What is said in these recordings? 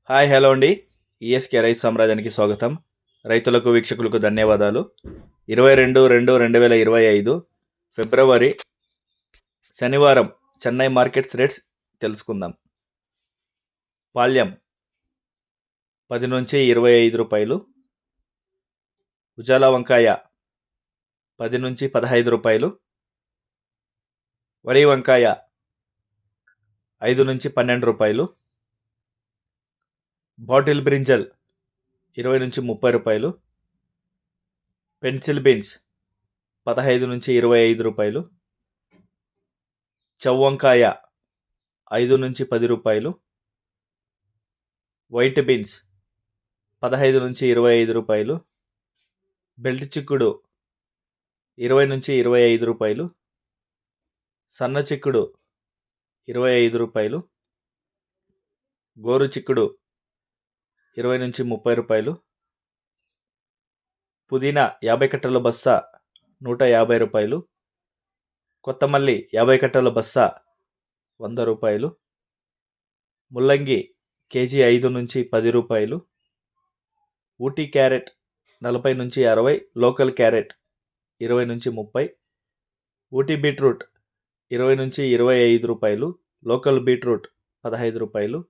Hi hello అండి. ESK రైతు సామ్రాజ్యానికి స్వాగతం. రైతులకు వీక్షకులకు ధన్యవాదాలు. 22/2/2025 ఫిబ్రవరి శనివారం చెన్నై మార్కెట్స్ రేట్స్ తెలుసుకుందాం. పాల్యం 10 నుంచి 25 రూపాయలు, ఉజాలా వంకాయ 10 నుంచి 15 రూపాయలు, వరి వంకాయ 5 నుంచి 12 రూపాయలు, బాటిల్ బ్రింజల్ 20 నుంచి 30 రూపాయలు, పెన్సిల్ బీన్స్ 15 నుంచి 25 రూపాయలు, చౌవంకాయ 5 నుంచి 10 రూపాయలు, వైట్ బీన్స్ 15 నుంచి 25 రూపాయలు, బెల్ట్ చిక్కుడు 20 నుంచి 25 రూపాయలు, సన్న చిక్కుడు 25 రూపాయలు, గోరు చిక్కుడు 20 నుంచి 30 రూపాయలు, పుదీనా 50 కట్టల బస్తా 150 రూపాయలు, కొత్తమల్లి 50 కట్టల బస్తా 100 రూపాయలు, ముల్లంగి కేజీ 5 నుంచి 10 రూపాయలు, ఊటీ క్యారెట్ 40 నుంచి 60, లోకల్ క్యారెట్ 20 నుంచి 30, ఊటీ బీట్రూట్ 20 నుంచి 25 రూపాయలు, లోకల్ బీట్రూట్ 15 రూపాయలు,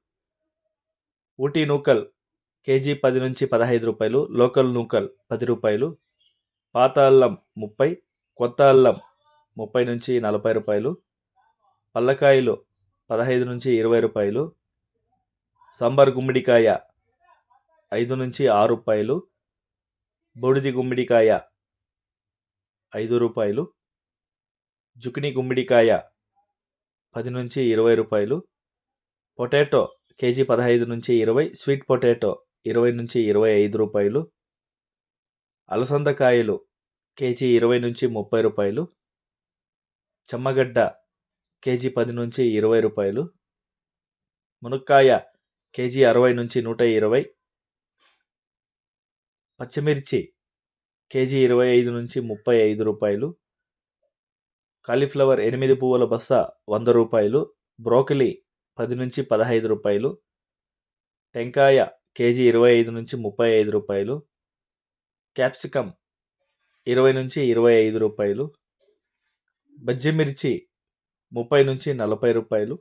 ఊటీ నూకల్ కేజీ 10 నుంచి 15 రూపాయలు, లోకల్ నూకల్ 10 రూపాయలు, పాత అల్లం 30, కొత్త అల్లం 30 నుంచి 40 రూపాయలు, పల్లకాయలు 15 నుంచి 20 రూపాయలు, సాంబార్ గుమ్మిడికాయ 5 నుంచి 6 రూపాయలు, బొడిది గుమ్మిడికాయ 5 రూపాయలు, జుకినీ గుమ్మిడికాయ 10 నుంచి 20 రూపాయలు, పొటాటో కేజీ 15 నుంచి 20, స్వీట్ పొటాటో 20 నుంచి 25 రూపాయలు, అలసందకాయలు కేజీ 20 నుంచి 30 రూపాయలు, చెమ్మగడ్డ కేజీ 10 నుంచి 20 రూపాయలు, మునక్కాయ కేజీ 60 నుంచి 120, పచ్చిమిర్చి కేజీ 25 నుంచి 35 రూపాయలు, కాలీఫ్లవర్ 8 పువ్వుల బస్తా 100 రూపాయలు, బ్రోకలీ 10 నుంచి 15 రూపాయలు, టెంకాయ కేజీ 25 నుంచి 35 రూపాయలు, క్యాప్సికమ్ 20 నుంచి 25 రూపాయలు, బజ్జిమిర్చి 30 నుంచి 40 రూపాయలు,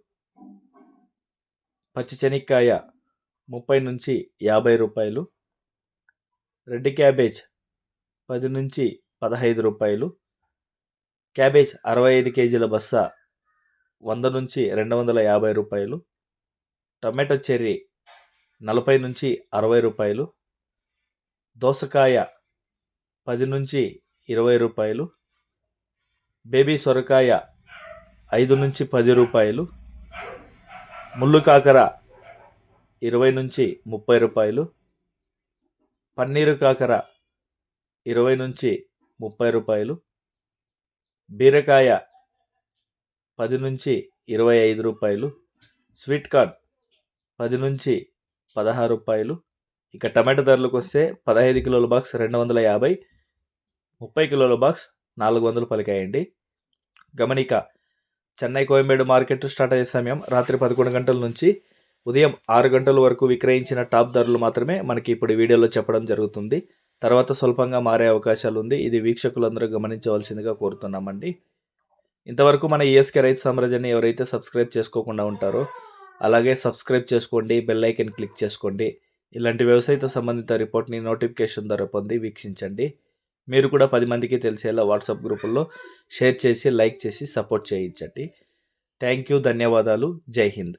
పచ్చిశనక్కాయ 30 నుంచి 50 రూపాయలు, రెడ్ క్యాబేజ్ 10 నుంచి 15 రూపాయలు, క్యాబేజ్ 65 కేజీల బస్తా 100 నుంచి 250 రూపాయలు, టొమాటో చెర్రీ 40 నుంచి 60 రూపాయలు, దోసకాయ 10 నుంచి 20 రూపాయలు, బేబీ సొరకాయ 5 నుంచి 10 రూపాయలు, ముళ్ళు కాకర 20 నుంచి 30 రూపాయలు, పన్నీరు కాకర 20 నుంచి 30 రూపాయలు, బీరకాయ 10 నుంచి 25 రూపాయలు, స్వీట్ కార్న్ 10 నుంచి 16 రూపాయలు. ఇక టమాటో ధరలకు వస్తే 15 కిలోల బాక్స్ 250, 30 కిలోల బాక్స్ 400 పలికాయండి. గమనిక, చెన్నై కోయంబేడు మార్కెట్ స్టార్ట్ అయ్యే సమయం రాత్రి 11 గంటల నుంచి ఉదయం 6 గంటల వరకు విక్రయించిన టాప్ ధరలు మాత్రమే మనకి ఇప్పుడు వీడియోలో చెప్పడం జరుగుతుంది. తర్వాత స్వల్పంగా మారే అవకాశాలు ఉంది. ఇది వీక్షకులందరూ గమనించవలసిందిగా కోరుతున్నామండి. ఇంతవరకు మన ఈఎస్కే రైతు సామ్రాజ్యాన్ని ఎవరైతే సబ్స్క్రైబ్ చేసుకోకుండా ఉంటారో అలాగే సబ్స్క్రైబ్ చేసుకోండి, బెల్ ఐకన్ క్లిక్ చేసుకోండి. ఇలాంటి వ్యవసాయతో సంబంధిత రిపోర్ట్ని నోటిఫికేషన్ ద్వారా పొంది వీక్షించండి. మీరు కూడా 10 మందికి తెలిసేలా వాట్సాప్ గ్రూపుల్లో షేర్ చేసి లైక్ చేసి సపోర్ట్ చేయించండి. థ్యాంక్ యూ, ధన్యవాదాలు, జై హింద్.